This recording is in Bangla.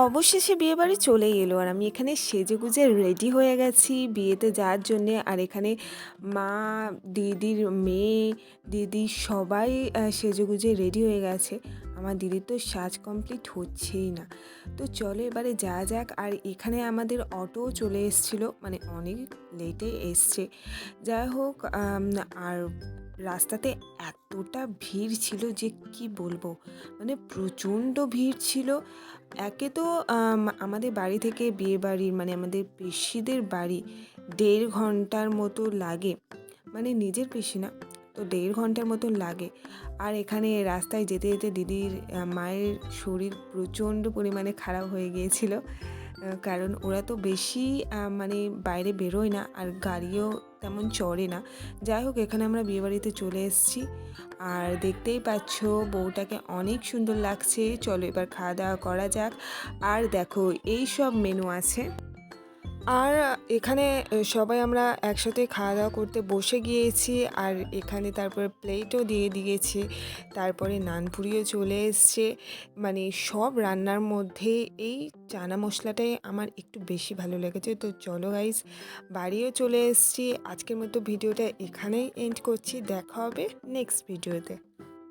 অবশেষে বিয়েবাড়ি চলেই এলো আর আমি এখানে সেজেগুজে রেডি হয়ে গেছি বিয়েতে যাওয়ার জন্যে। আর এখানে মা, দিদির মেয়ে, দিদি সবাই সেজেগুজে রেডি হয়ে গেছে। আমার দিদির তো সাজ কমপ্লিট হচ্ছেই না। তো চলো এবারে যাওয়া যাক। আর এখানে আমাদের অটো চলে এসেছিলো, মানে অনেক লেটে এসছে। যাই হোক, আর রাস্তাতে এতটা ভিড় ছিল যে কি বলবো, মানে প্রচণ্ড ভিড় ছিল। একে তো আমাদের বাড়ি থেকে বিয়েবাড়ির, মানে আমাদের পিসিদের বাড়ি 1.5 ঘন্টার মতো লাগে, মানে নিজের পিসি না, তো 1.5 ঘন্টার মতন লাগে। আর এখানে রাস্তায় যেতে যেতে দিদির মায়ের শরীর প্রচণ্ড পরিমাণে খারাপ হয়ে গিয়েছিল, কারণ ওরা তো বেশি মানে বাইরে বেরোয় না, আর গাড়িও তেমন চড়ে না। যাই হোক, এখানে আমরা বিয়েবাড়িতে চলে এসেছি আর দেখতেই পাচ্ছ বউটাকে অনেক সুন্দর লাগছে। চলো এবার খাওয়া দাওয়া করা যাক। আর দেখো এই সব মেনু আছে। আর এখানে সবাই আমরা একসাথে খাওয়া দাওয়া করতে বসে গিয়েছি। আর এখানে তারপরে প্লেটও দিয়ে দিয়েছে, তারপরে নানপুরিও চলে এসছে। মানে সব রান্নার মধ্যে এই চানা মশলাটাই আমার একটু বেশি ভালো লেগেছে। তো চলো গাইস, বাড়িও চলে এসছি। আজকের মতো ভিডিওটা এখানেই এন্ড করছি, দেখা হবে নেক্সট ভিডিওতে।